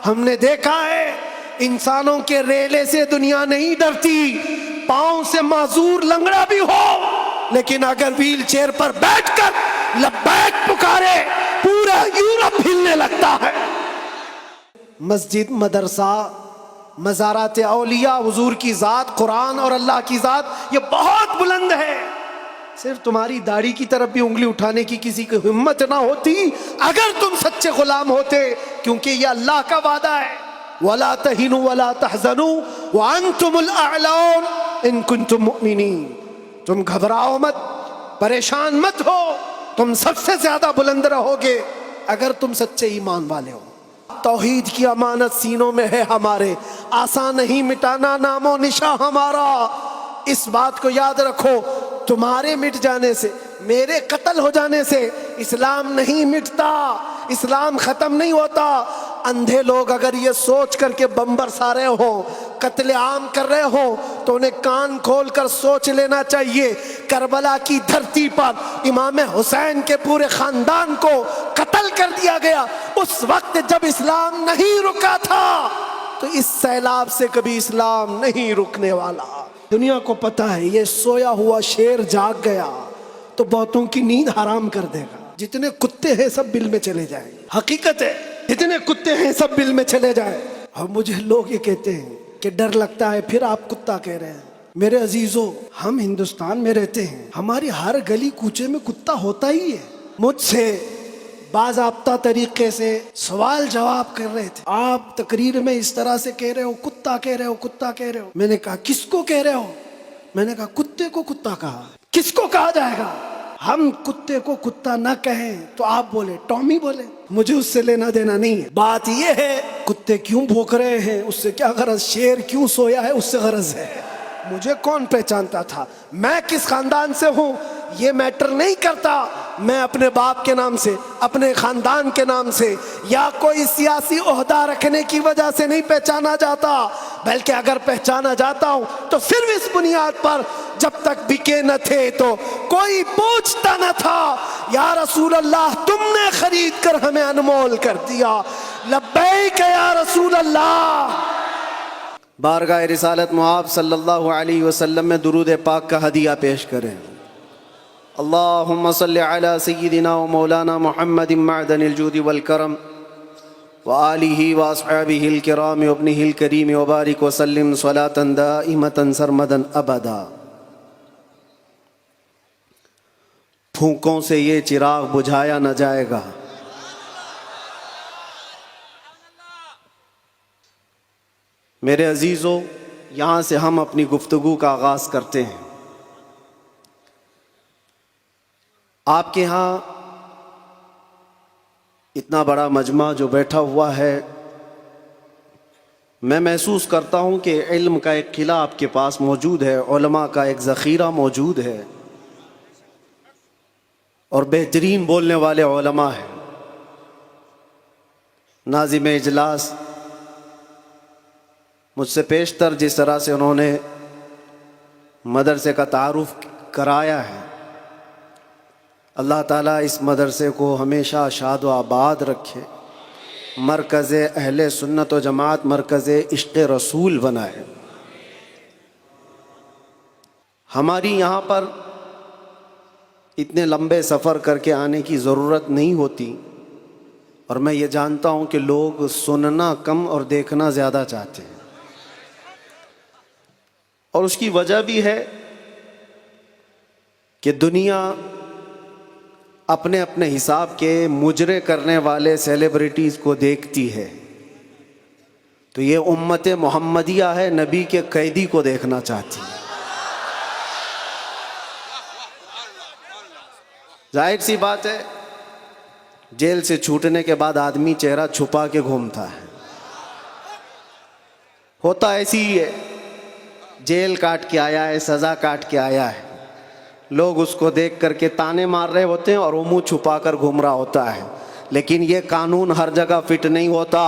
ہم نے دیکھا ہے انسانوں کے ریلے سے دنیا نہیں ڈرتی، پاؤں سے معذور لنگڑا بھی ہو لیکن اگر ویل چیئر پر بیٹھ کر لبیک پکارے پورا یورپ ہلنے لگتا ہے۔ مسجد، مدرسہ، مزارات اولیاء، حضور کی ذات، قرآن اور اللہ کی ذات یہ بہت بلند ہے۔ صرف تمہاری داڑھی کی طرف بھی انگلی اٹھانے کی کسی کی ہمت نہ ہوتی اگر تم سچے غلام ہوتے، کیونکہ یہ اللہ کا وعدہ ہے، وَلَا تَهِنُوا وَلَا تَحْزَنُوا وَأَنْتُمُ الْأَعْلَوْنَ إِن كُنتُم مُؤْمِنِينَ۔ تم گھبراؤ مت، پریشان مت ہو، تم سب سے زیادہ بلند رہو گے اگر تم سچے ایمان والے ہو۔ توحید کی امانت سینوں میں ہے ہمارے، آسان نہیں مٹانا نام و نشاں ہمارا۔ اس بات کو یاد رکھو، تمہارے مٹ جانے سے، میرے قتل ہو جانے سے اسلام نہیں مٹتا، اسلام ختم نہیں ہوتا۔ اندھے لوگ اگر یہ سوچ کر کے بم برسا رہے ہوں، قتل عام کر رہے ہوں، تو انہیں کان کھول کر سوچ لینا چاہیے کربلا کی دھرتی پر امام حسین کے پورے خاندان کو قتل کر دیا گیا، اس وقت جب اسلام نہیں رکا تھا، تو اس سیلاب سے کبھی اسلام نہیں رکنے والا۔ دنیا کو پتہ ہے یہ سویا ہوا شیر جاگ گیا تو بہتوں کی نیند حرام کر دے گا۔ جتنے کتے ہیں سب بل میں چلے جائیں، حقیقت ہے جتنے کتے ہیں سب بل میں چلے جائیں۔ اور مجھے لوگ یہ کہتے ہیں کہ ڈر لگتا ہے، پھر آپ کتا کہہ رہے ہیں۔ میرے عزیزو، ہم ہندوستان میں رہتے ہیں، ہماری ہر گلی کوچے میں کتا ہوتا ہی ہے۔ مجھ سے باضابطہ طریقے سے سوال جواب کر رہے تھے، آپ تقریر میں اس طرح سے کہہ رہے ہو، کتا کہہ رہے ہو، کتا کہہ رہے ہو۔ میں نے کہا کس کو کہہ رہے ہو؟ میں نے کہا کتے کو کتا کہا، کس کو کہا جائے گا؟ ہم کتے کو کتا نہ کہیں تو آپ بولے ٹامی بولے، مجھے اس سے لینا دینا نہیں ہے۔ بات یہ ہے کتے کیوں بھوک رہے ہیں اس سے کیا غرض، شیر کیوں سویا ہے اس سے غرض ہے۔ مجھے کون پہچانتا تھا، میں کس خاندان سے ہوں یہ میٹر نہیں کرتا۔ میں اپنے باپ کے نام سے، اپنے خاندان کے نام سے یا کوئی سیاسی عہدہ رکھنے کی وجہ سے نہیں پہچانا جاتا، بلکہ اگر پہچانا جاتا ہوں تو صرف اس بنیاد پر جب تک بکے نہ تھے تو کوئی پوچھتا نہ تھا یا رسول اللہ تم نے خرید کر ہمیں انمول کر دیا، لبیک یا رسول اللہ۔ بارگاہ رسالت مآب صلی اللہ علیہ وسلم میں درود پاک کا ہدیہ پیش کریں۔ اللہم صلی علی سیدنا و مولانا محمد معدن الجود والکرم وآلہ واصحابہ الکرام وابنہ الکریم وبارک وسلم صلاة دائمة سرمدا ابدا۔ پھونکوں سے یہ چراغ بجھایا نہ جائے گا، میرے عزیزو، یہاں سے ہم اپنی گفتگو کا آغاز کرتے ہیں۔ آپ کے ہاں اتنا بڑا مجمع جو بیٹھا ہوا ہے، میں محسوس کرتا ہوں کہ علم کا ایک قلعہ آپ کے پاس موجود ہے، علماء کا ایک ذخیرہ موجود ہے، اور بہترین بولنے والے علماء ہیں۔ ناظم اجلاس مجھ سے پیشتر جس طرح سے انہوں نے مدرسے کا تعارف کرایا ہے، اللہ تعالیٰ اس مدرسے کو ہمیشہ شاد و آباد رکھے، مرکز اہل سنت و جماعت، مرکز عشق رسول بنائے۔ ہماری یہاں پر اتنے لمبے سفر کر کے آنے کی ضرورت نہیں ہوتی، اور میں یہ جانتا ہوں کہ لوگ سننا کم اور دیکھنا زیادہ چاہتے ہیں، اور اس کی وجہ بھی ہے کہ دنیا اپنے اپنے حساب کے مجرے کرنے والے سیلیبریٹیز کو دیکھتی ہے، تو یہ امت محمدیہ ہے، نبی کے قیدی کو دیکھنا چاہتی ہے۔ ظاہر سی بات ہے، جیل سے چھوٹنے کے بعد آدمی چہرہ چھپا کے گھومتا ہے، ہوتا ایسی ہی ہے، جیل کاٹ کے آیا ہے، سزا کاٹ کے آیا ہے، لوگ اس کو دیکھ کر کے تانے مار رہے ہوتے ہیں اور وہ منہ چھپا کر گھوم رہا ہوتا ہے، لیکن یہ قانون ہر جگہ فٹ نہیں ہوتا۔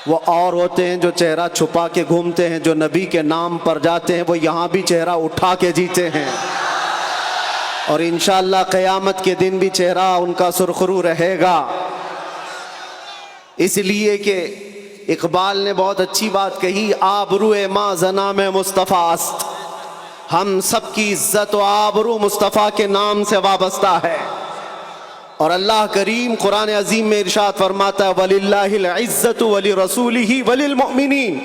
وہ اور ہوتے ہیں جو چہرہ چھپا کے گھومتے ہیں، جو نبی کے نام پر جاتے ہیں، وہ یہاں بھی چہرہ اٹھا کے جیتے ہیں، اور انشاءاللہ قیامت کے دن بھی چہرہ ان کا سرخرو رہے گا۔ اس لیے کہ اقبال نے بہت اچھی بات کہی، آبرو ما زنا میں مصطفیٰ است، ہم سب کی عزت و آبرو مصطفیٰ کے نام سے وابستہ ہے۔ اور اللہ کریم قرآن عظیم میں ارشاد فرماتا ہے وَلِلَّهِ الْعِزَّةُ وَلِرَسُولِهِ وَلِلْمُؤْمِنِينَ،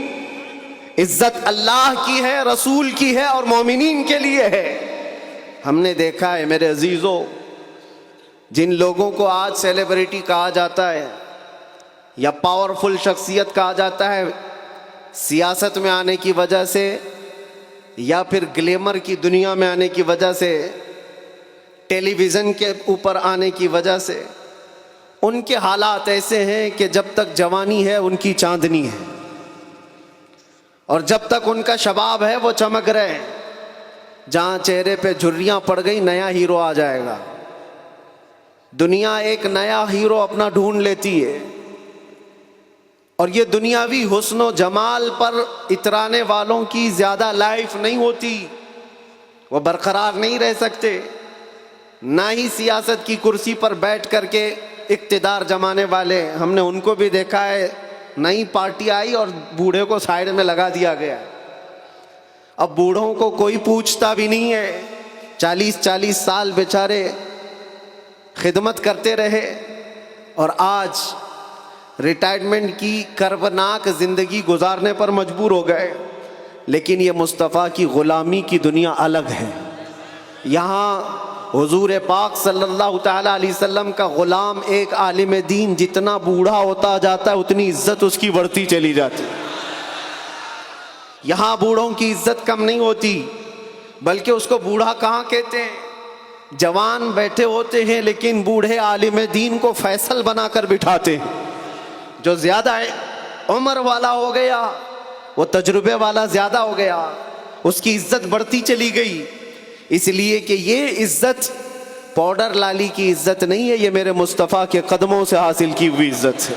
عزت اللہ کی ہے، رسول کی ہے اور مومنین کے لیے ہے۔ ہم نے دیکھا ہے میرے عزیزو، جن لوگوں کو آج سیلیبریٹی کہا جاتا ہے یا پاورفل شخصیت کہا جاتا ہے، سیاست میں آنے کی وجہ سے یا پھر گلیمر کی دنیا میں آنے کی وجہ سے، ٹیلی ویژن کے اوپر آنے کی وجہ سے، ان کے حالات ایسے ہیں کہ جب تک جوانی ہے ان کی چاندنی ہے، اور جب تک ان کا شباب ہے وہ چمک رہے ہیں۔ جہاں چہرے پہ جھریاں پڑ گئی نیا ہیرو آ جائے گا، دنیا ایک نیا ہیرو اپنا ڈھونڈ لیتی ہے، اور یہ دنیاوی حسن و جمال پر اترانے والوں کی زیادہ لائف نہیں ہوتی، وہ برقرار نہیں رہ سکتے۔ نہ ہی سیاست کی کرسی پر بیٹھ کر کے اقتدار جمانے والے، ہم نے ان کو بھی دیکھا ہے، نئی پارٹی آئی اور بوڑھے کو سائیڈ میں لگا دیا گیا۔ اب بوڑھوں کو کوئی پوچھتا بھی نہیں ہے، 40 سال بیچارے خدمت کرتے رہے اور آج ریٹائرمنٹ کی کربناک زندگی گزارنے پر مجبور ہو گئے۔ لیکن یہ مصطفیٰ کی غلامی کی دنیا الگ ہے۔ یہاں حضور پاک صلی اللہ تعالیٰ علیہ وسلم کا غلام ایک عالم دین جتنا بوڑھا ہوتا جاتا ہے اتنی عزت اس کی بڑھتی چلی جاتی۔ یہاں بوڑھوں کی عزت کم نہیں ہوتی، بلکہ اس کو بوڑھا کہاں کہتے ہیں؟ جوان بیٹھے ہوتے ہیں لیکن بوڑھے عالم دین کو فیصل بنا کر بٹھاتے ہیں۔ جو زیادہ عمر والا ہو گیا، وہ تجربے والا زیادہ ہو گیا، اس کی عزت بڑھتی چلی گئی، اس لیے کہ یہ عزت پاؤڈر لالی کی عزت نہیں ہے، یہ میرے مصطفیٰ کے قدموں سے حاصل کی ہوئی عزت ہے۔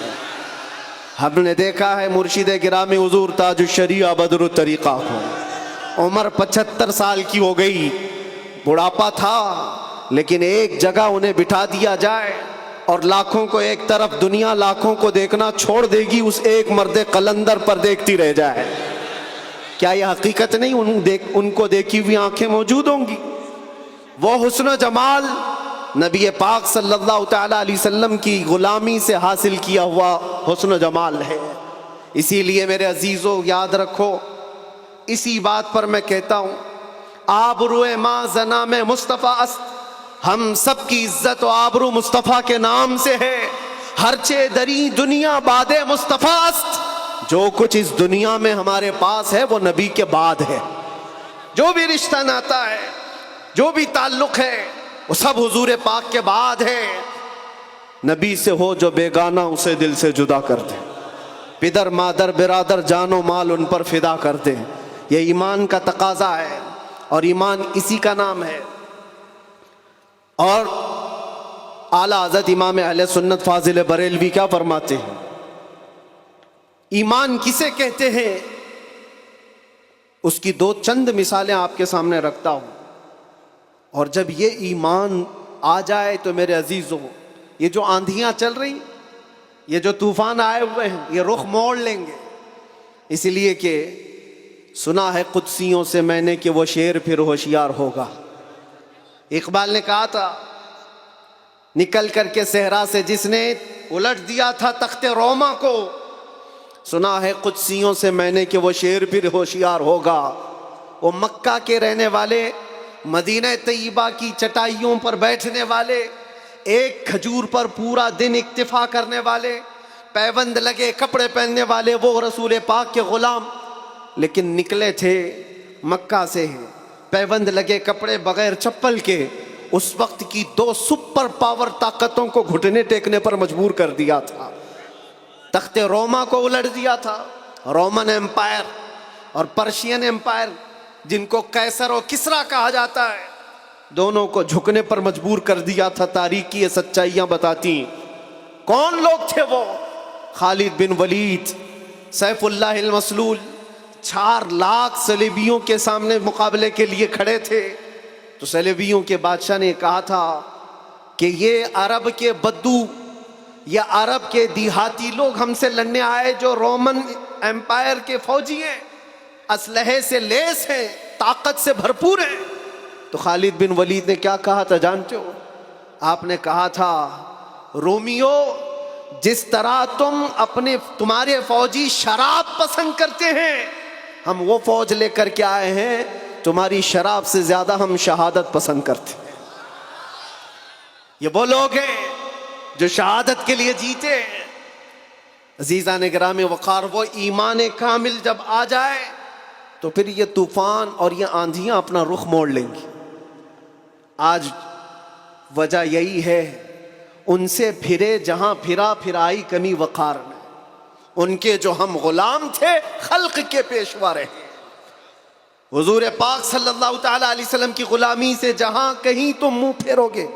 ہم نے دیکھا ہے مرشد گرامی حضور تاج الشریعہ بدر الطریقہ کو عمر 75 سال کی ہو گئی، بڑھاپا تھا، لیکن ایک جگہ انہیں بٹھا دیا جائے اور لاکھوں کو ایک طرف، دنیا لاکھوں کو دیکھنا چھوڑ دے گی، اس ایک مرد قلندر پر دیکھتی رہ جائے۔ کیا یہ حقیقت نہیں؟ ان کو دیکھی ہوئی آنکھیں موجود ہوں گی۔ وہ حسن و جمال نبی پاک صلی اللہ تعالیٰ علیہ وسلم کی غلامی سے حاصل کیا ہوا حسن و جمال ہے۔ اسی لیے میرے عزیزو یاد رکھو، اسی بات پر میں کہتا ہوں آبرو ما زنا میں مصطفیٰ است، ہم سب کی عزت و آبرو مصطفیٰ کے نام سے ہے۔ ہرچے دری دنیا باد مصطفیٰ است، جو کچھ اس دنیا میں ہمارے پاس ہے وہ نبی کے بعد ہے۔ جو بھی رشتہ ناتا ہے، جو بھی تعلق ہے، وہ سب حضور پاک کے بعد ہے۔ نبی سے ہو جو بیگانہ اسے دل سے جدا کر دے، پدر مادر برادر جان و مال ان پر فدا کر دے۔ یہ ایمان کا تقاضا ہے اور ایمان اسی کا نام ہے۔ اور اعلیٰ حضرت امام اہل سنت فاضل بریلوی کیا فرماتے ہیں؟ ایمان کسے کہتے ہیں؟ اس کی دو چند مثالیں آپ کے سامنے رکھتا ہوں، اور جب یہ ایمان آ جائے تو میرے عزیزو، یہ جو آندھیاں چل رہی، یہ جو طوفان آئے ہوئے ہیں، یہ رخ موڑ لیں گے۔ اس لیے کہ سنا ہے قدسیوں سے میں نے کہ وہ شیر پھر ہوشیار ہوگا۔ اقبال نے کہا تھا، نکل کر کے صحرا سے جس نے الٹ دیا تھا تخت روما کو، سنا ہے قدسیوں سے میں نے کہ وہ شیر پھر ہوشیار ہوگا۔ وہ مکہ کے رہنے والے، مدینہ طیبہ کی چٹائیوں پر بیٹھنے والے، ایک کھجور پر پورا دن اکتفا کرنے والے، پیوند لگے کپڑے پہننے والے، وہ رسول پاک کے غلام، لیکن نکلے تھے مکہ سے پیوند لگے کپڑے بغیر چپل کے۔ اس وقت کی دو سپر پاور طاقتوں کو گھٹنے ٹیکنے پر مجبور کر دیا تھا۔ تخت روما کو الٹ دیا تھا، رومن ایمپائر، اور پرشین ایمپائر جن کو قیصر و کسریٰ کہا جاتا ہے، دونوں کو جھکنے پر مجبور کر دیا تھا۔ تاریخ کی یہ سچائیاں بتاتی ہیں۔ کون لوگ تھے وہ؟ خالد بن ولید، سیف اللہ المسلول، 4 لاکھ صلیبیوں کے سامنے مقابلے کے لیے کھڑے تھے۔ تو صلیبیوں کے بادشاہ نے کہا تھا کہ یہ عرب کے بدو یہ عرب کے دیہاتی لوگ ہم سے لڑنے آئے جو رومن ایمپائر کے فوجی ہیں، اسلحے سے لیس ہیں، طاقت سے بھرپور ہیں، تو خالد بن ولید نے کیا کہا تھا جانتے ہو؟ آپ نے کہا تھا رومیو، جس طرح تمہارے فوجی شراب پسند کرتے ہیں، ہم وہ فوج لے کر کے آئے ہیں، تمہاری شراب سے زیادہ ہم شہادت پسند کرتے ہیں۔ یہ وہ لوگ ہیں جو شہادت کے لیے جیتے ہیں۔ عزیزان گرامی وقار، وہ ایمان کامل جب آ جائے تو پھر یہ طوفان اور یہ آندھیاں اپنا رخ موڑ لیں گی۔ آج وجہ یہی ہے، ان سے پھرے جہاں پھرا پھرائی کمی وقار میں، ان کے جو ہم غلام تھے خلق کے پیشوا رہے۔ حضور پاک صلی اللہ تعالی علیہ وسلم کی غلامی سے جہاں کہیں تم منہ پھیرو گے،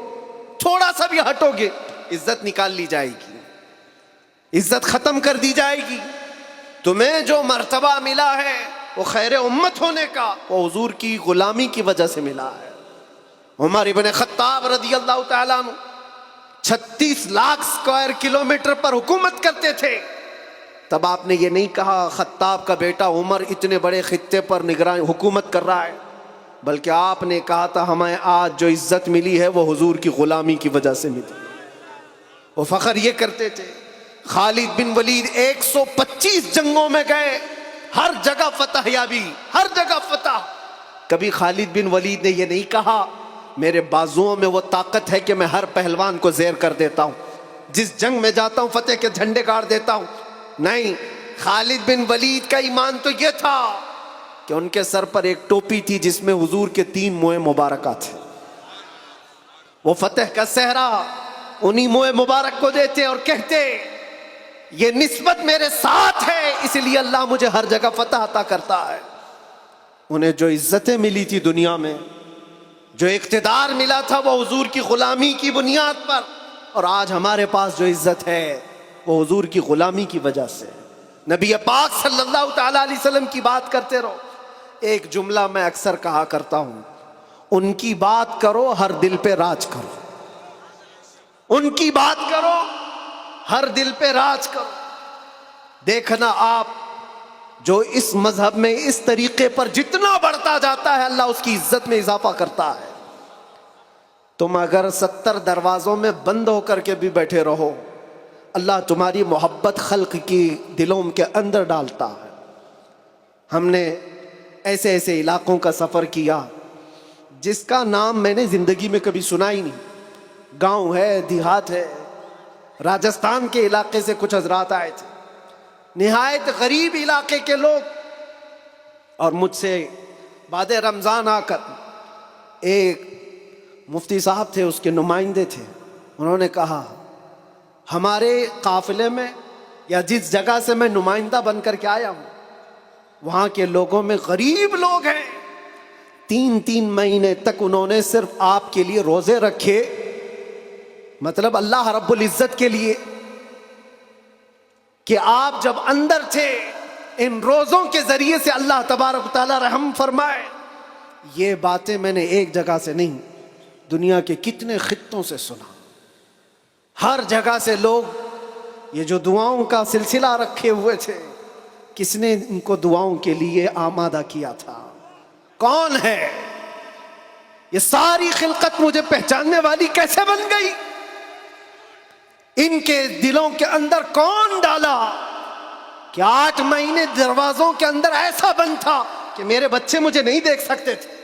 تھوڑا سا بھی ہٹو گے، عزت نکال لی جائے گی، عزت ختم کر دی جائے گی۔ تمہیں جو مرتبہ ملا ہے وہ خیر امت ہونے کا، وہ حضور کی غلامی کی وجہ سے ملا ہے۔ عمر ابن خطاب رضی اللہ تعالیٰ عنہ 36 لاکھ اسکوائر کلومیٹر پر حکومت کرتے تھے۔ تب آپ نے یہ نہیں کہا خطاب کا بیٹا عمر اتنے بڑے خطے پر نگران حکومت کر رہا ہے، بلکہ آپ نے کہا تھا ہمیں آج جو عزت ملی ہے وہ حضور کی غلامی کی وجہ سے ملی۔ وہ فخر یہ کرتے تھے۔ خالد بن ولید 125 جنگوں میں گئے، ہر جگہ فتح یابی، ہر جگہ فتح۔ کبھی خالد بن ولید نے یہ نہیں کہا میرے بازوؤں میں وہ طاقت ہے کہ میں ہر پہلوان کو زیر کر دیتا ہوں، جس جنگ میں جاتا ہوں فتح کے جھنڈے گاڑ دیتا ہوں۔ نہیں، خالد بن ولید کا ایمان تو یہ تھا کہ ان کے سر پر ایک ٹوپی تھی جس میں حضور کے 3 موئے مبارکہ تھے۔ وہ فتح کا صحرا انہی موئے مبارک کو دیتے اور کہتے یہ نسبت میرے ساتھ ہے، اس لیے اللہ مجھے ہر جگہ فتح عطا کرتا ہے۔ انہیں جو عزتیں ملی تھی دنیا میں، جو اقتدار ملا تھا، وہ حضور کی غلامی کی بنیاد پر، اور آج ہمارے پاس جو عزت ہے وہ حضور کی غلامی کی وجہ سے۔ نبی پاک صلی اللہ تعالی علیہ وسلم کی بات کرتے رہو۔ ایک جملہ میں اکثر کہا کرتا ہوں، ان کی بات کرو ہر دل پہ راج کرو، ان کی بات کرو ہر دل پہ راج کرو۔ دیکھنا آپ جو اس مذہب میں اس طریقے پر جتنا بڑھتا جاتا ہے اللہ اس کی عزت میں اضافہ کرتا ہے۔ تم اگر 70 دروازوں میں بند ہو کر کے بھی بیٹھے رہو، اللہ تمہاری محبت خلق کی دلوں کے اندر ڈالتا ہے۔ ہم نے ایسے ایسے علاقوں کا سفر کیا جس کا نام میں نے زندگی میں کبھی سنا ہی نہیں، گاؤں ہے، دیہات ہے۔ راجستھان کے علاقے سے کچھ حضرات آئے تھے، نہایت غریب علاقے کے لوگ، اور مجھ سے بعد رمضان آ کر ایک مفتی صاحب تھے، اس کے نمائندے تھے، انہوں نے کہا ہمارے قافلے میں یا جس جگہ سے میں نمائندہ بن کر کے آیا ہوں وہاں کے لوگوں میں غریب لوگ ہیں، 3 مہینے تک انہوں نے صرف آپ کے لیے روزے رکھے، مطلب اللہ رب العزت کے لیے، کہ آپ جب اندر تھے ان روزوں کے ذریعے سے اللہ تبارک و تعالی رحم فرمائے۔ یہ باتیں میں نے ایک جگہ سے نہیں، دنیا کے کتنے خطوں سے سنا۔ ہر جگہ سے لوگ یہ جو دعاؤں کا سلسلہ رکھے ہوئے تھے، کس نے ان کو دعاؤں کے لیے آمادہ کیا تھا؟ کون ہے؟ یہ ساری خلقت مجھے پہچاننے والی کیسے بن گئی؟ ان کے دلوں کے اندر کون ڈالا کہ 8 مہینے دروازوں کے اندر ایسا بند تھا کہ میرے بچے مجھے نہیں دیکھ سکتے تھے،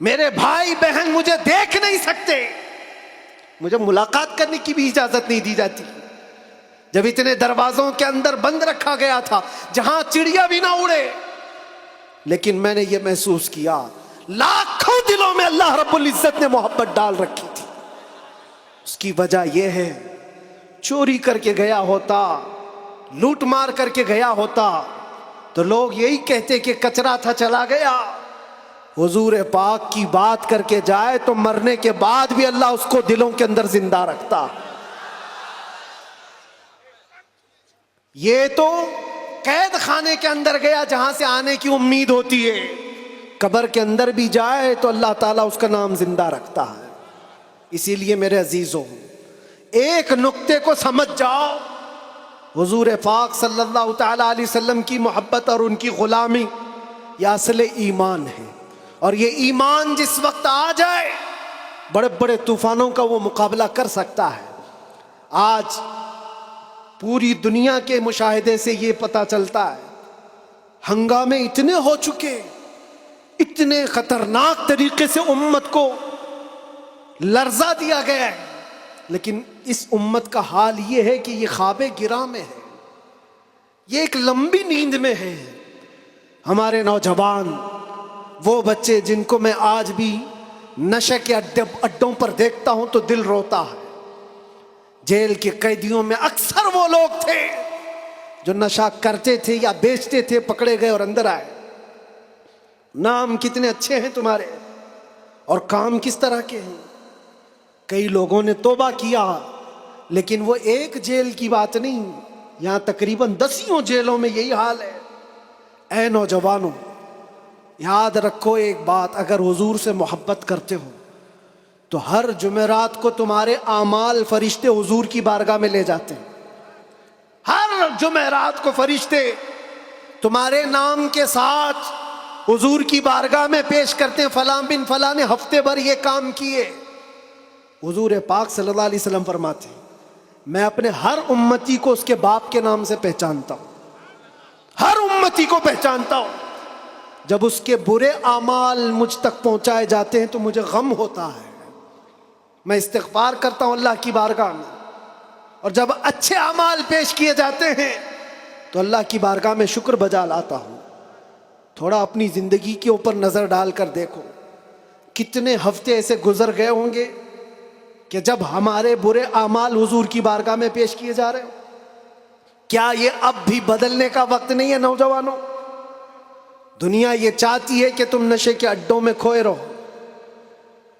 میرے بھائی بہن مجھے دیکھ نہیں سکتے، مجھے ملاقات کرنے کی بھی اجازت نہیں دی جاتی۔ جب اتنے دروازوں کے اندر بند رکھا گیا تھا جہاں چڑیا بھی نہ اڑے، لیکن میں نے یہ محسوس کیا لاکھوں دلوں میں اللہ رب العزت نے محبت ڈال رکھی تھی۔ اس کی وجہ یہ ہے، چوری کر کے گیا ہوتا، لوٹ مار کر کے گیا ہوتا تو لوگ یہی کہتے کہ کچرا تھا چلا گیا۔ حضور پاک کی بات کر کے جائے تو مرنے کے بعد بھی اللہ اس کو دلوں کے اندر زندہ رکھتا۔ یہ تو قید خانے کے اندر گیا جہاں سے آنے کی امید ہوتی ہے، قبر کے اندر بھی جائے تو اللہ تعالیٰ اس کا نام زندہ رکھتا ہے۔ اسی لیے میرے عزیزوں، ایک نقطے کو سمجھ جاؤ، حضور پاک صلی اللہ تعالی علیہ وسلم کی محبت اور ان کی غلامی یہ اصل ایمان ہے. اور یہ ایمان جس وقت آ جائے بڑے بڑے طوفانوں کا وہ مقابلہ کر سکتا ہے. آج پوری دنیا کے مشاہدے سے یہ پتہ چلتا ہے ہنگامے اتنے ہو چکے، اتنے خطرناک طریقے سے امت کو لرزا دیا گیا ہے، لیکن اس امت کا حال یہ ہے کہ یہ خواب گراں میں ہے، یہ ایک لمبی نیند میں ہے. ہمارے نوجوان، وہ بچے جن کو میں آج بھی نشے کے اڈوں پر دیکھتا ہوں تو دل روتا ہے. جیل کے قیدیوں میں اکثر وہ لوگ تھے جو نشہ کرتے تھے یا بیچتے تھے، پکڑے گئے اور اندر آئے. نام کتنے اچھے ہیں تمہارے اور کام کس طرح کے ہیں. کئی لوگوں نے توبہ کیا، لیکن وہ ایک جیل کی بات نہیں، یہاں تقریباً 10 جیلوں میں یہی حال ہے. اے نوجوانوں، یاد رکھو ایک بات، اگر حضور سے محبت کرتے ہو تو ہر جمعرات کو تمہارے اعمال فرشتے حضور کی بارگاہ میں لے جاتے ہیں. ہر جمعرات کو فرشتے تمہارے نام کے ساتھ حضور کی بارگاہ میں پیش کرتے ہیں، فلاں بن فلاں نے ہفتے بھر یہ کام کیے. حضور پاک صلی اللہ علیہ وسلم فرماتے ہیں میں اپنے ہر امتی کو اس کے باپ کے نام سے پہچانتا ہوں، ہر امتی کو پہچانتا ہوں. جب اس کے برے اعمال مجھ تک پہنچائے جاتے ہیں تو مجھے غم ہوتا ہے، میں استغفار کرتا ہوں اللہ کی بارگاہ میں. اور جب اچھے اعمال پیش کیے جاتے ہیں تو اللہ کی بارگاہ میں شکر بجا لاتا ہوں. تھوڑا اپنی زندگی کے اوپر نظر ڈال کر دیکھو، کتنے ہفتے ایسے گزر گئے ہوں گے کہ جب ہمارے برے اعمال حضور کی بارگاہ میں پیش کیے جا رہے ہو. کیا یہ اب بھی بدلنے کا وقت نہیں ہے نوجوانوں؟ دنیا یہ چاہتی ہے کہ تم نشے کے اڈوں میں کھوئے رہو.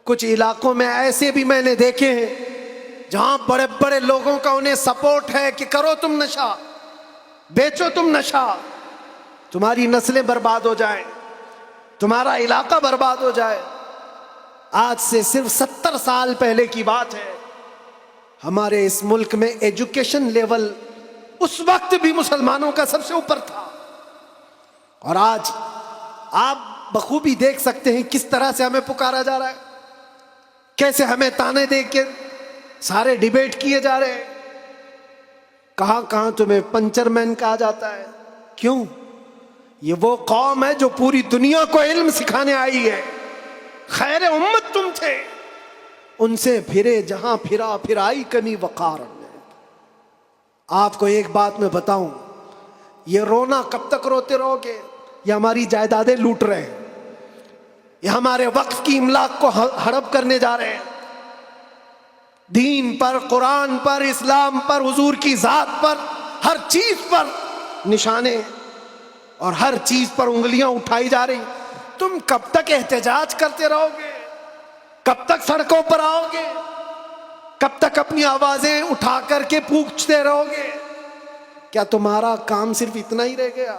کچھ علاقوں میں ایسے بھی میں نے دیکھے ہیں جہاں بڑے بڑے لوگوں کا انہیں سپورٹ ہے کہ کرو تم نشہ، بیچو تم نشہ، تمہاری نسلیں برباد ہو جائیں، تمہارا علاقہ برباد ہو جائے. آج سے صرف 70 سال پہلے کی بات ہے، ہمارے اس ملک میں ایجوکیشن لیول اس وقت بھی مسلمانوں کا سب سے اوپر تھا. اور آج آپ بخوبی دیکھ سکتے ہیں کس طرح سے ہمیں پکارا جا رہا ہے، کیسے ہمیں تانے دے کے سارے ڈیبیٹ کیے جا رہے ہیں. کہاں کہاں تمہیں پنچر مین کہا جاتا ہے. کیوں؟ یہ وہ قوم ہے جو پوری دنیا کو علم سکھانے آئی ہے. خیر امت تم تھے، ان سے پھرے جہاں پھرا پھر آئی کمی وقار. آپ کو ایک بات میں بتاؤں، یہ رونا کب تک روتے رہو گے؟ یہ ہماری جائیدادیں لوٹ رہے ہیں، یہ ہمارے وقف کی املاک کو ہڑپ کرنے جا رہے ہیں. دین پر، قرآن پر، اسلام پر، حضور کی ذات پر، ہر چیز پر نشانے اور ہر چیز پر انگلیاں اٹھائی جا رہی. تم کب تک احتجاج کرتے رہو گے؟ کب تک سڑکوں پر آؤ گے؟ کب تک اپنی آوازیں اٹھا کر کے پوچھتے رہو گے؟ کیا تمہارا کام صرف اتنا ہی رہ گیا؟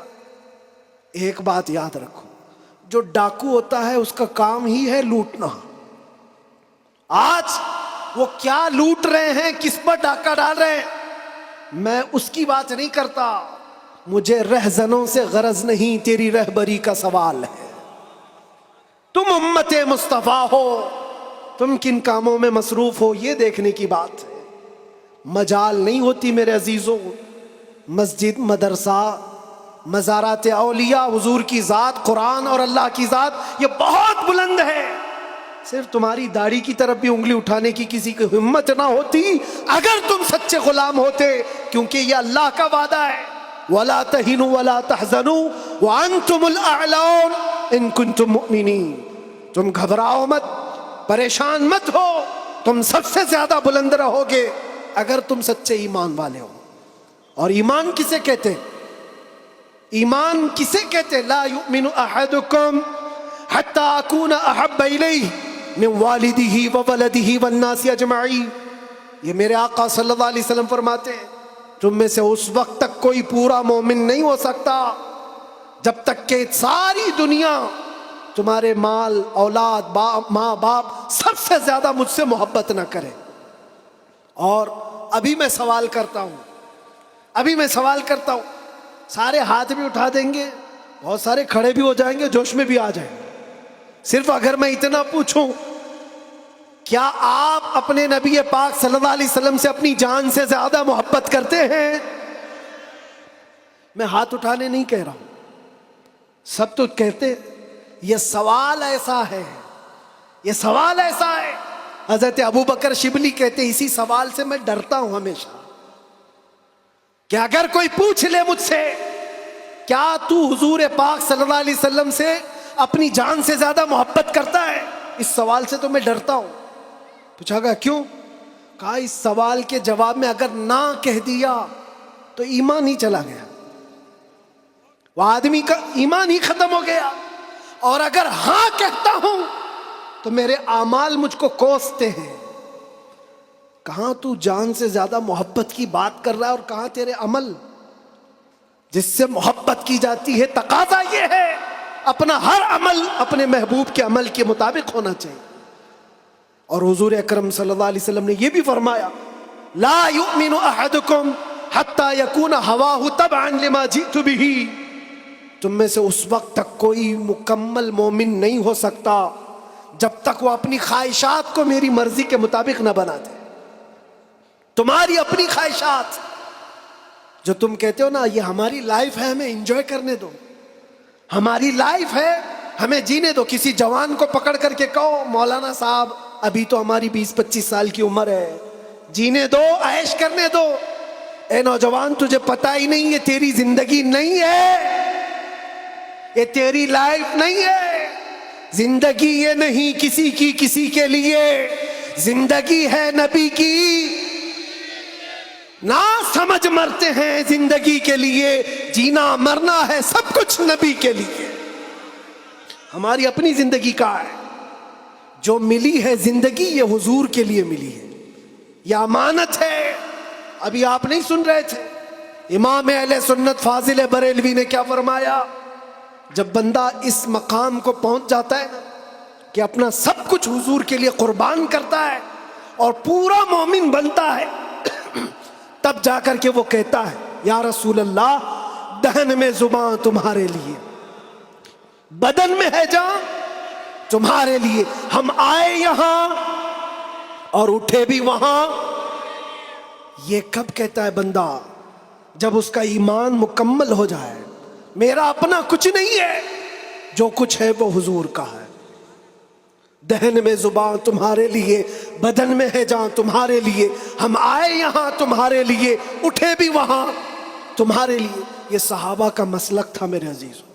ایک بات یاد رکھو، جو ڈاکو ہوتا ہے اس کا کام ہی ہے لوٹنا. آج وہ کیا لوٹ رہے ہیں، کس پر ڈاکہ ڈال رہے ہیں، میں اس کی بات نہیں کرتا. مجھے رہزنوں سے غرض نہیں، تیری رہبری کا سوال ہے. تم امت مصطفیٰ ہو، تم کن کاموں میں مصروف ہو یہ دیکھنے کی بات ہے. مجال نہیں ہوتی میرے عزیزوں. مسجد، مدرسہ، مزارات اولیاء، حضور کی ذات، قرآن اور اللہ کی ذات یہ بہت بلند ہے. صرف تمہاری داڑھی کی طرف بھی انگلی اٹھانے کی کسی کی ہمت نہ ہوتی اگر تم سچے غلام ہوتے، کیونکہ یہ اللہ کا وعدہ ہے، وَلَا تَهِنُوا وَلَا تَحْزَنُوا وَأَنْتُمُ الْأَعْلَوْنَ إِن كُنتُم مُؤْمِنِينَ. تم گھبراؤ مت، پریشان مت ہو، تم سب سے زیادہ بلند رہو گے اگر تم سچے ایمان والے ہو. اور ایمان کسے کہتے ہیں؟ ایمان کسے کہتے ہیں؟ لا یؤمن احدکم حتی اکون احب الیہ من والدہ وولدہ والناس اجمعین. یہ میرے آقا صلی اللہ علیہ وسلم فرماتے ہیں تم میں سے اس وقت تک کوئی پورا مومن نہیں ہو سکتا جب تک کہ ساری دنیا تمہارے مال، اولاد، ماں باپ سب سے زیادہ مجھ سے محبت نہ کرے. اور ابھی میں سوال کرتا ہوں، سارے ہاتھ بھی اٹھا دیں گے، بہت سارے کھڑے بھی ہو جائیں گے، جوش میں بھی آ جائیں گے۔ صرف اگر میں اتنا پوچھوں، کیا آپ اپنے نبی پاک صلی اللہ علیہ وسلم سے اپنی جان سے زیادہ محبت کرتے ہیں؟ میں ہاتھ اٹھانے نہیں کہہ رہا ہوں، سب تو کہتے ہیں۔ یہ سوال ایسا ہے، حضرت ابوبکر شبلی کہتے ہیں، اسی سوال سے میں ڈرتا ہوں ہمیشہ، کہ اگر کوئی پوچھ لے مجھ سے، کیا تو حضور پاک صلی اللہ علیہ وسلم سے اپنی جان سے زیادہ محبت کرتا ہے؟ اس سوال سے تو میں ڈرتا ہوں۔ پوچھا گیا کیوں؟ کہا اس سوال کے جواب میں اگر نہ کہہ دیا تو ایمان ہی چلا گیا، وہ آدمی کا ایمان ہی ختم ہو گیا، اور اگر ہاں کہتا ہوں تو میرے اعمال مجھ کو کوستے ہیں۔ کہاں تو جان سے زیادہ محبت کی بات کر رہا ہے، اور کہاں تیرے عمل جس سے محبت کی جاتی ہے؟ تقاضا یہ ہے اپنا ہر عمل اپنے محبوب کے عمل کے مطابق ہونا چاہیے۔ اور حضور اکرم صلی اللہ علیہ وسلم نے یہ بھی فرمایا، لا یؤمن احدکم حتی یکون ہواہ تبعا لما جئت بہ، تم میں سے اس وقت تک کوئی مکمل مومن نہیں ہو سکتا جب تک وہ اپنی خواہشات کو میری مرضی کے مطابق نہ بنا دے۔ تمہاری اپنی خواہشات جو تم کہتے ہو نا، یہ ہماری لائف ہے، ہمیں انجوائے کرنے دو، ہماری لائف ہے، ہمیں جینے دو۔ کسی جوان کو پکڑ کر کے کہو، مولانا صاحب ابھی تو ہماری 20-25 سال کی عمر ہے، جینے دو، عیش کرنے دو۔ اے نوجوان، تجھے پتہ ہی نہیں، یہ تیری زندگی نہیں ہے، یہ تیری لائف نہیں ہے۔ زندگی یہ نہیں کسی کی کسی کے لیے، زندگی ہے نبی کی۔ نہ سمجھ مرتے ہیں زندگی کے لیے، جینا مرنا ہے سب کچھ نبی کے لیے۔ ہماری اپنی زندگی کا ہے، جو ملی ہے زندگی یہ حضور کے لیے ملی ہے، یہ امانت ہے۔ ابھی آپ نہیں سن رہے تھے امام اہل سنت فاضل بریلوی نے کیا فرمایا؟ جب بندہ اس مقام کو پہنچ جاتا ہے نا کہ اپنا سب کچھ حضور کے لیے قربان کرتا ہے اور پورا مومن بنتا ہے، تب جا کر کے وہ کہتا ہے، یا رسول اللہ، دہن میں زباں تمہارے لیے، بدن میں ہے جان تمہارے لیے، ہم آئے یہاں اور اٹھے بھی وہاں۔ یہ کب کہتا ہے بندہ؟ جب اس کا ایمان مکمل ہو جائے، میرا اپنا کچھ نہیں ہے، جو کچھ ہے وہ حضور کا ہے۔ دہن میں زباں تمہارے لیے، بدن میں ہے جان تمہارے لیے، ہم آئے یہاں تمہارے لیے، اٹھے بھی وہاں تمہارے لیے۔ یہ صحابہ کا مسلک تھا میرے عزیزوں،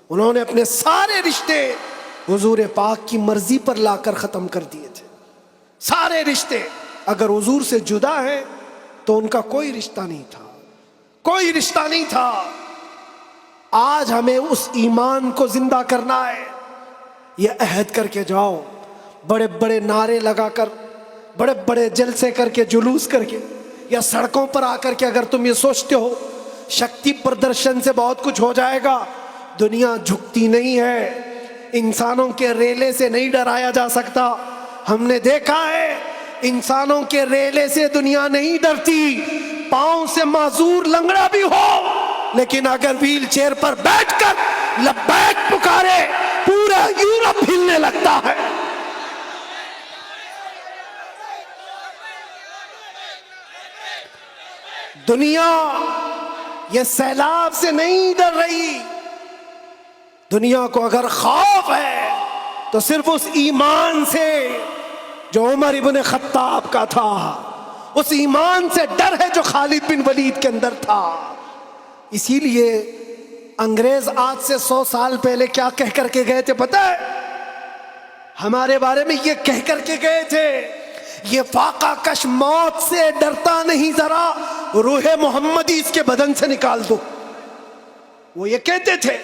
انہوں نے اپنے سارے رشتے حضور پاک کی مرضی پر لا کر ختم کر دیے تھے۔ سارے رشتے اگر حضور سے جدا ہیں تو ان کا کوئی رشتہ نہیں تھا، کوئی رشتہ نہیں تھا۔ آج ہمیں اس ایمان کو زندہ کرنا ہے۔ یہ عہد کر کے جاؤ، بڑے بڑے نعرے لگا کر، بڑے بڑے جلسے کر کے، جلوس کر کے، یا سڑکوں پر آ کر کے اگر تم یہ سوچتے ہو شکتی پردرشن سے بہت کچھ ہو جائے گا، دنیا جھکتی نہیں ہے۔ انسانوں کے ریلے سے نہیں ڈرایا جا سکتا۔ ہم نے دیکھا ہے انسانوں کے ریلے سے دنیا نہیں ڈرتی، پاؤں سے معذور لنگڑا بھی ہو لیکن اگر ویل چیئر پر بیٹھ کر لبیک پکارے پورا یورپ ہلنے لگتا ہے۔ دنیا یہ سیلاب سے نہیں ڈر رہی، دنیا کو اگر خوف ہے تو صرف اس ایمان سے جو عمر ابن خطاب کا تھا، اس ایمان سے ڈر ہے جو خالد بن ولید کے اندر تھا۔ اسی لیے انگریز آج سے 100 سال پہلے کیا کہہ کر کے گئے تھے پتہ ہے؟ ہمارے بارے میں یہ کہہ کر کے گئے تھے، یہ فاقہ کش موت سے ڈرتا نہیں، ذرا روح محمدی اس کے بدن سے نکال دو۔ وہ یہ کہتے تھے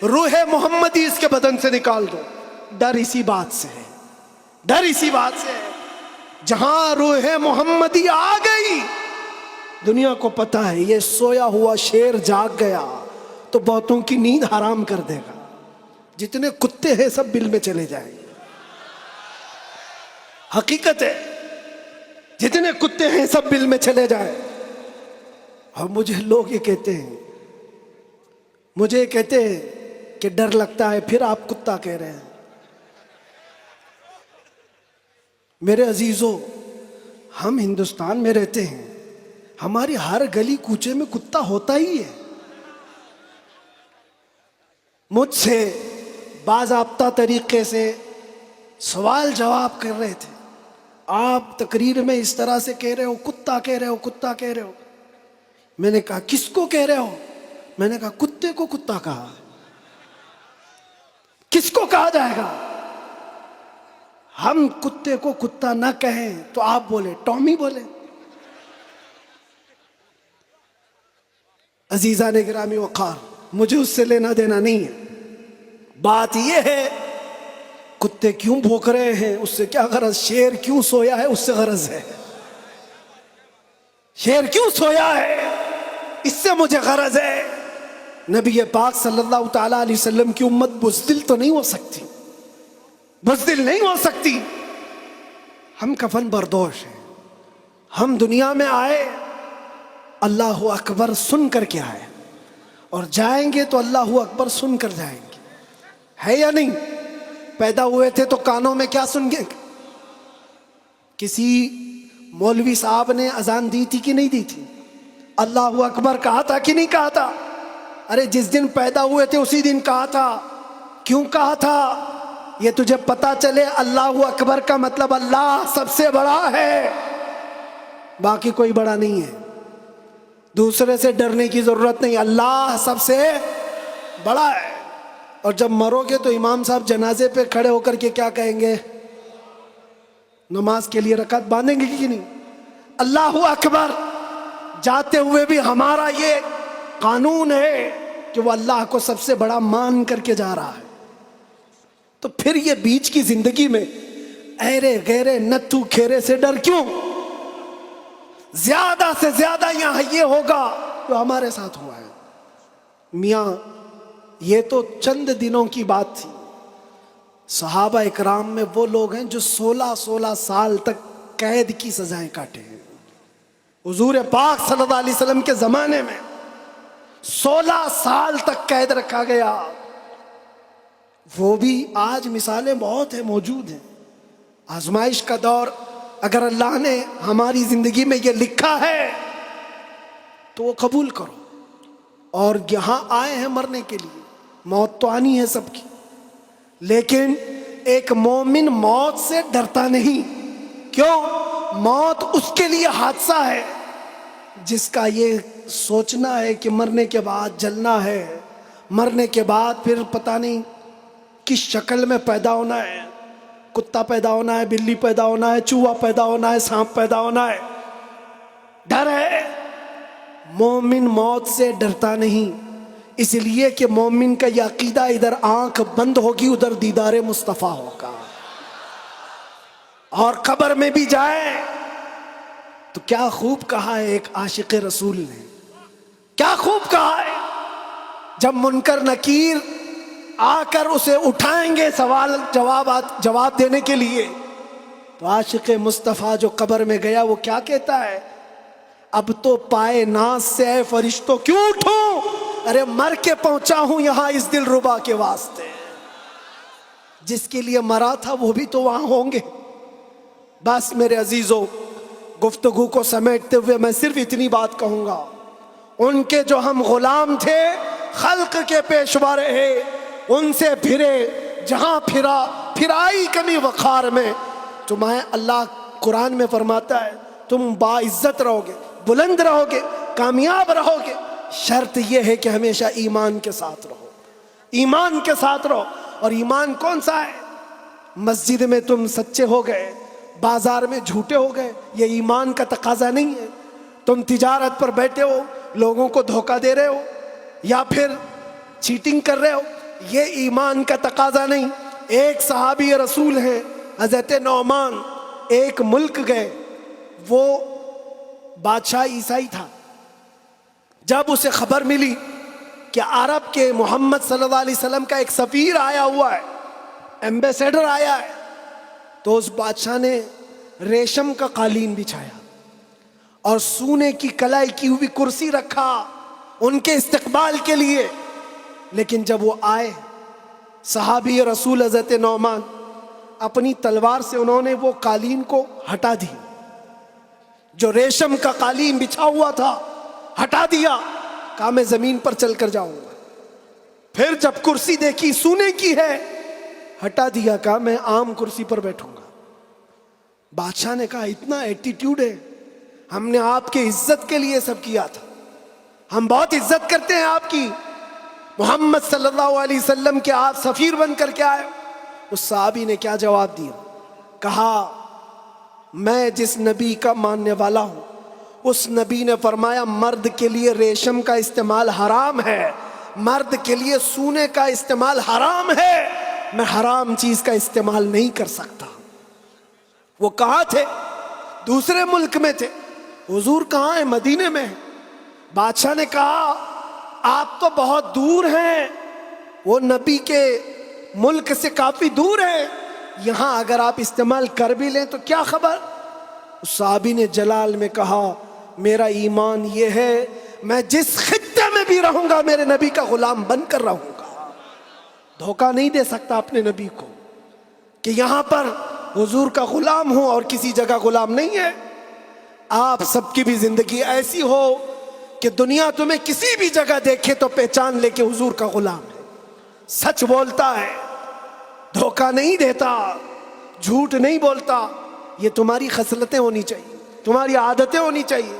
روح محمدی اس کے بدن سے نکال دو۔ ڈر اسی بات سے ہے، ڈر اسی بات سے ہے۔ جہاں روح محمدی آ گئی، دنیا کو پتہ ہے یہ سویا ہوا شیر جاگ گیا تو بہتوں کی نیند حرام کر دے گا، جتنے کتے ہیں سب بل میں چلے جائیں گے۔ حقیقت ہے جتنے کتے ہیں سب بل میں چلے جائیں. اور مجھے لوگ یہ کہتے ہیں کہ ڈر لگتا ہے، پھر آپ کتا کہہ رہے ہیں. میرے عزیزو، ہم ہندوستان میں رہتے ہیں، ہماری ہر گلی کوچے میں کتا ہوتا ہی ہے. مجھ سے باضابطہ طریقے سے سوال جواب کر رہے تھے، آپ تقریر میں اس طرح سے کہہ رہے ہو، کتا کہہ رہے ہو، کتا کہہ رہے ہو. میں نے کہا کس کو کہہ رہے ہو؟ میں نے کہا کتے کو کتا کہا. کس کو کہا جائے گا؟ ہم کتے کو کتا نہ کہیں تو آپ بولے ٹامی بولے. عزیزان گرامی وقار، مجھے اس سے لینا دینا نہیں ہے. بات یہ ہے کتے کیوں بھوک رہے ہیں اس سے کیا غرض، شیر کیوں سویا ہے اس سے غرض ہے. شیر کیوں سویا ہے اس سے مجھے غرض ہے. نبی پاک صلی اللہ تعالیٰ علیہ وسلم کی امت بزدل تو نہیں ہو سکتی، بزدل نہیں ہو سکتی. ہم کفن بردوش ہیں. ہم دنیا میں آئے اللہ اکبر سن کر کے آئے، اور جائیں گے تو اللہ اکبر سن کر جائیں گے. ہے یا نہیں؟ پیدا ہوئے تھے تو کانوں میں کیا سن گے؟ کسی مولوی صاحب نے اذان دی تھی کہ نہیں دی تھی؟ اللہ اکبر کہا تھا کہ نہیں کہا تھا؟ ارے جس دن پیدا ہوئے تھے اسی دن کہا تھا. کیوں کہا تھا؟ یہ تجھے پتا چلے اللہ اکبر کا مطلب اللہ سب سے بڑا ہے، باقی کوئی بڑا نہیں ہے. دوسرے سے ڈرنے کی ضرورت نہیں، اللہ سب سے بڑا ہے. اور جب مرو گے تو امام صاحب جنازے پہ کھڑے ہو کر کے کیا کہیں گے؟ نماز کے لیے رکعت باندھیں گے کہ نہیں؟ اللہ اکبر جاتے ہوئے بھی ہمارا یہ قانون ہے کہ وہ اللہ کو سب سے بڑا مان کر کے جا رہا ہے. تو پھر یہ بیچ کی زندگی میں ایرے غیرے نتھو کھیرے سے ڈر کیوں؟ زیادہ سے زیادہ یہاں یہ ہوگا جو ہمارے ساتھ ہوا ہے. میاں یہ تو چند دنوں کی بات تھی. صحابہ اکرام میں وہ لوگ ہیں جو 16 سال تک قید کی سزائیں کاٹے ہیں. حضور پاک صلی اللہ علیہ وسلم کے زمانے میں 16 سال تک قید رکھا گیا. وہ بھی آج مثالیں بہت ہیں، موجود ہیں. آزمائش کا دور، اگر اللہ نے ہماری زندگی میں یہ لکھا ہے تو وہ قبول کرو. اور یہاں آئے ہیں مرنے کے لیے، موت تو آنی ہے سب کی، لیکن ایک مومن موت سے ڈرتا نہیں. کیوں؟ موت اس کے لیے حادثہ ہے جس کا یہ سوچنا ہے کہ مرنے کے بعد جلنا ہے، مرنے کے بعد پھر پتہ نہیں کس شکل میں پیدا ہونا ہے. کتا پیدا ہونا ہے، بلی پیدا ہونا ہے، چوہا پیدا ہونا ہے، سانپ پیدا ہونا ہے. ڈر ہے. مومن موت سے ڈرتا نہیں، اس لیے کہ مومن کا یہ عقیدہ ادھر آنکھ بند ہوگی ادھر دیدار مصطفیٰ ہوگا. اور قبر میں بھی جائے تو کیا خوب کہا ہے ایک عاشق رسول نے، کیا خوب کہا ہے. جب منکر نکیر آ کر اسے اٹھائیں گے سوال جواب دینے کے لیے، تو عاشق مصطفیٰ جو قبر میں گیا وہ کیا کہتا ہے؟ اب تو پائے ناز سے اے فرشتوں کیوں اٹھوں، ارے مر کے پہنچا ہوں یہاں اس دل ربا کے واسطے. جس کے لیے مرا تھا وہ بھی تو وہاں ہوں گے. بس میرے عزیزو، گفتگو کو سمیٹتے ہوئے میں صرف اتنی بات کہوں گا، ان کے جو ہم غلام تھے خلق کے پیشوا رہے، ان سے پھرے جہاں پھرائی کمی وقار میں. تمہیں اللہ قرآن میں فرماتا ہے تم باعزت رہو گے، بلند رہو گے، کامیاب رہو گے، شرط یہ ہے کہ ہمیشہ ایمان کے ساتھ رہو، ایمان کے ساتھ رہو. اور ایمان کون سا ہے؟ مسجد میں تم سچے ہو گئے، بازار میں جھوٹے ہو گئے، یہ ایمان کا تقاضا نہیں ہے. تم تجارت پر بیٹھے ہو، لوگوں کو دھوکہ دے رہے ہو یا پھر چیٹنگ کر رہے ہو، یہ ایمان کا تقاضا نہیں. ایک صحابی رسول ہیں حضرت نعمان، ایک ملک گئے، وہ بادشاہ عیسائی تھا. جب اسے خبر ملی کہ عرب کے محمد صلی اللہ علیہ وسلم کا ایک سفیر آیا ہوا ہے، ایمبیسیڈر آیا ہے، تو اس بادشاہ نے ریشم کا قالین بچھایا اور سونے کی کلائی کی ہوئی کرسی رکھا ان کے استقبال کے لیے. لیکن جب وہ آئے صحابی رسول حضرت نعمان اپنی تلوار سے انہوں نے وہ قالین کو ہٹا دی. جو ریشم کا قالین بچھا ہوا تھا ہٹا دیا. کہا میں زمین پر چل کر جاؤں گا. پھر جب کرسی دیکھی سونے کی ہے ہٹا دیا. کہا میں عام کرسی پر بیٹھوں گا. بادشاہ نے کہا اتنا ایٹیٹیوڈ ہے, ہم نے آپ کے عزت کے لیے سب کیا تھا, ہم بہت عزت کرتے ہیں آپ کی. محمد صلی اللہ علیہ وسلم کے آپ سفیر بن کر کے آئے. اس صحابی نے کیا جواب دیا؟ کہا میں جس نبی کا ماننے والا ہوں اس نبی نے فرمایا مرد کے لیے ریشم کا استعمال حرام ہے, مرد کے لیے سونے کا استعمال حرام ہے, میں حرام چیز کا استعمال نہیں کر سکتا. وہ کہاں تھے؟ دوسرے ملک میں تھے. حضور کہاں ہیں؟ مدینے میں. بادشاہ نے کہا آپ تو بہت دور ہیں, وہ نبی کے ملک سے کافی دور ہیں, یہاں اگر آپ استعمال کر بھی لیں تو کیا خبر. اس صحابی نے جلال میں کہا میرا ایمان یہ ہے میں جس خطے میں بھی رہوں گا میرے نبی کا غلام بن کر رہوں گا. دھوکہ نہیں دے سکتا اپنے نبی کو کہ یہاں پر حضور کا غلام ہوں اور کسی جگہ غلام نہیں ہے. آپ سب کی بھی زندگی ایسی ہو کہ دنیا تمہیں کسی بھی جگہ دیکھے تو پہچان لے کہ حضور کا غلام ہے, سچ بولتا ہے, دھوکہ نہیں دیتا, جھوٹ نہیں بولتا. یہ تمہاری خصلتیں ہونی چاہیے, تمہاری عادتیں ہونی چاہیے.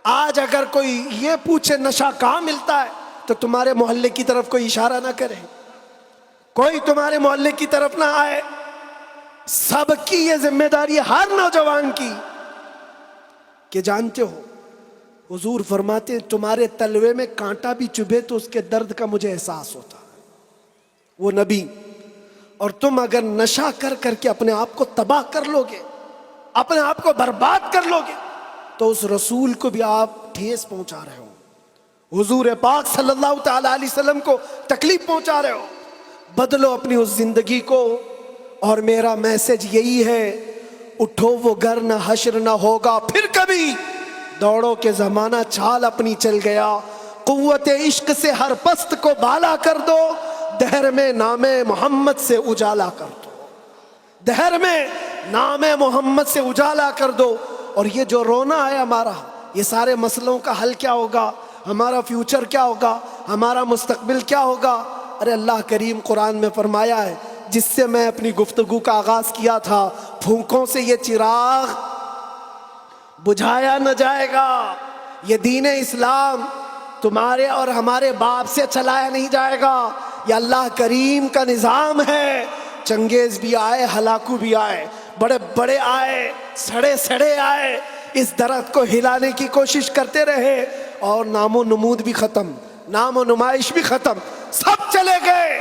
آج اگر کوئی یہ پوچھے نشہ کہاں ملتا ہے تو تمہارے محلے کی طرف کوئی اشارہ نہ کرے, کوئی تمہارے محلے کی طرف نہ آئے. سب کی یہ ذمہ داری ہر نوجوان کی کہ جانتے ہو حضور فرماتے ہیں تمہارے تلوے میں کانٹا بھی چبھے تو اس کے درد کا مجھے احساس ہوتا ہے. وہ نبی, اور تم اگر نشہ کر کر کے اپنے آپ کو تباہ کر لو گے, اپنے آپ کو برباد کر لو گے تو اس رسول کو بھی آپ ٹھیس پہنچا رہے ہو, حضور پاک صلی اللہ تعالی علیہ وسلم کو تکلیف پہنچا رہے ہو. بدلو اپنی اس زندگی کو. اور میرا میسج یہی ہے اٹھو وہ گر نہ حشر نہ ہوگا پھر کبھی, دوڑو کے زمانہ چھال اپنی چل گیا. قوت عشق سے ہر پست کو بالا کر دو, دہر میں نام محمد سے اجالا کر دو, دہر میں نام محمد سے اجالا کر دو. اور یہ جو رونا ہے ہمارا, یہ سارے مسئلوں کا حل کیا ہوگا, ہمارا فیوچر کیا ہوگا, ہمارا مستقبل کیا ہوگا. ارے اللہ کریم قرآن میں فرمایا ہے جس سے میں اپنی گفتگو کا آغاز کیا تھا, پھونکوں سے یہ چراغ بجھایا نہ جائے گا. یہ دین اسلام تمہارے اور ہمارے باپ سے چلایا نہیں جائے گا, یہ اللہ کریم کا نظام ہے. چنگیز بھی آئے, ہلاکو بھی آئے, بڑے بڑے آئے, سڑے سڑے آئے, اس درخت کو ہلانے کی کوشش کرتے رہے اور نام و نمود بھی ختم, نام و نمائش بھی ختم, سب چلے گئے.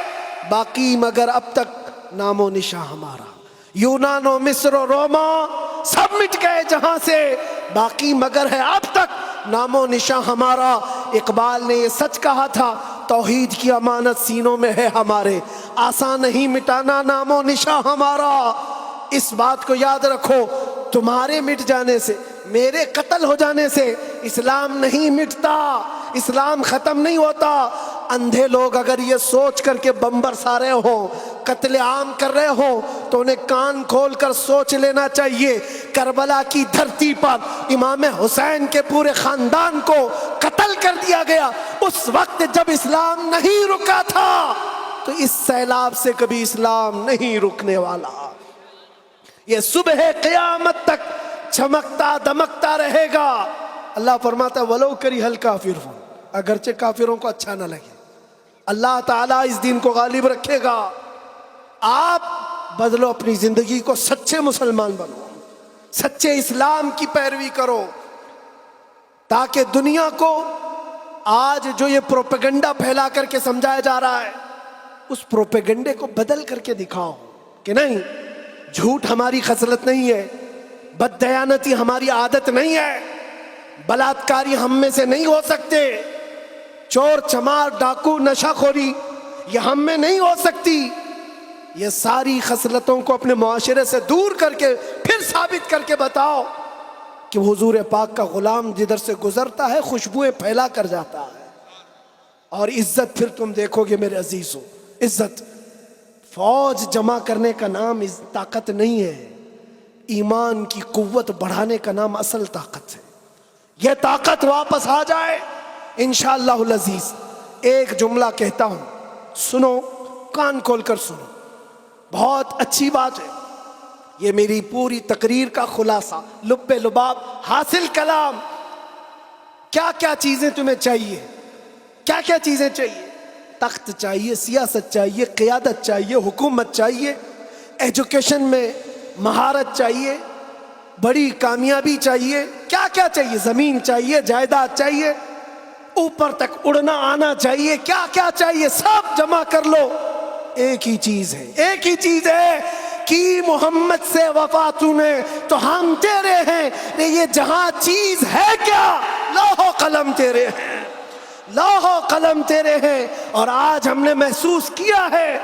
باقی مگر اب تک نام و نشاں ہمارا, یونان و مصر و روما سب مٹ گئے جہاں سے, باقی مگر ہے اب تک نام و نشاں ہمارا. اقبال نے یہ سچ کہا تھا توحید کی امانت سینوں میں ہے ہمارے, آسان نہیں مٹانا نام و نشاں ہمارا. اس بات کو یاد رکھو, تمہارے مٹ جانے سے, میرے قتل ہو جانے سے اسلام نہیں مٹتا, اسلام ختم نہیں ہوتا. اندھے لوگ اگر یہ سوچ کر کے بم برسا رہے ہوں, قتل عام کر رہے ہوں تو انہیں کان کھول کر سوچ لینا چاہیے. کربلا کی دھرتی پر امام حسین کے پورے خاندان کو قتل کر دیا گیا اس وقت جب اسلام نہیں رکا تھا, تو اس سیلاب سے کبھی اسلام نہیں رکنے والا. یہ صبح قیامت تک چمکتا دمکتا رہے گا. اللہ فرماتا ہے ولو کری ہل کافرون, اگرچہ کافروں کو اچھا نہ لگے, اللہ تعالیٰ اس دین کو غالب رکھے گا. آپ بدلو اپنی زندگی کو, سچے مسلمان بنو, سچے اسلام کی پیروی کرو, تاکہ دنیا کو آج جو یہ پروپیگنڈا پھیلا کر کے سمجھایا جا رہا ہے اس پروپیگنڈے کو بدل کر کے دکھاؤ کہ نہیں, جھوٹ ہماری خصلت نہیں ہے, بددیانتی ہماری عادت نہیں ہے, بلاتکاری ہم میں سے نہیں ہو سکتے, چور چمار ڈاکو نشہ خوری یہ ہم میں نہیں ہو سکتی. یہ ساری خصلتوں کو اپنے معاشرے سے دور کر کے پھر پھر ثابت کر کے بتاؤ کہ حضور پاک کا غلام جدھر سے گزرتا ہے خوشبوئیں پھیلا کر جاتا ہے. اور عزت پھر تم دیکھو گے میرے عزیزوں, عزت فوج جمع کرنے کا نام طاقت نہیں ہے, ایمان کی قوت بڑھانے کا نام اصل طاقت ہے. یہ طاقت واپس آ جائے انشاءاللہ العزیز. ایک جملہ کہتا ہوں, سنو, کان کھول کر سنو, بہت اچھی بات ہے. یہ میری پوری تقریر کا خلاصہ, لب لباب, حاصل کلام. کیا کیا چیزیں تمہیں چاہیے, کیا کیا چیزیں چاہیے؟ تخت چاہیے, سیاست چاہیے, قیادت چاہیے, حکومت چاہیے, ایجوکیشن میں مہارت چاہیے, بڑی کامیابی چاہیے. کیا کیا چاہیے؟ زمین چاہیے, جائیداد چاہیے, اوپر تک اڑنا آنا چاہیے. کیا کیا چاہیے؟ سب جمع کر لو. ایک ہی چیز ہے, ایک ہی چیز ہے کہ محمد سے وفا تو نے تو ہم تیرے ہیں. یہ جہاں چیز ہے کیا؟ لوح و قلم تیرے ہیں, لوح و قلم تیرے ہیں. اور آج ہم نے محسوس کیا ہے,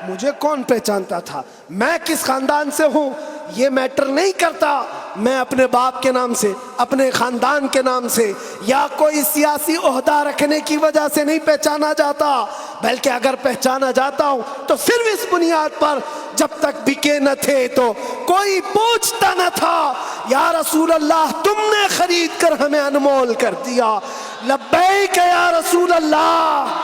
مجھے کون پہچانتا تھا, میں کس خاندان سے ہوں یہ میٹر نہیں کرتا. میں اپنے باپ کے نام سے, اپنے خاندان کے نام سے یا کوئی سیاسی عہدہ رکھنے کی وجہ سے نہیں پہچانا جاتا, بلکہ اگر پہچانا جاتا ہوں تو صرف اس بنیاد پر جب تک بکے نہ تھے تو کوئی پوچھتا نہ تھا, یا رسول اللہ تم نے خرید کر ہمیں انمول کر دیا. لبیک یا رسول اللہ.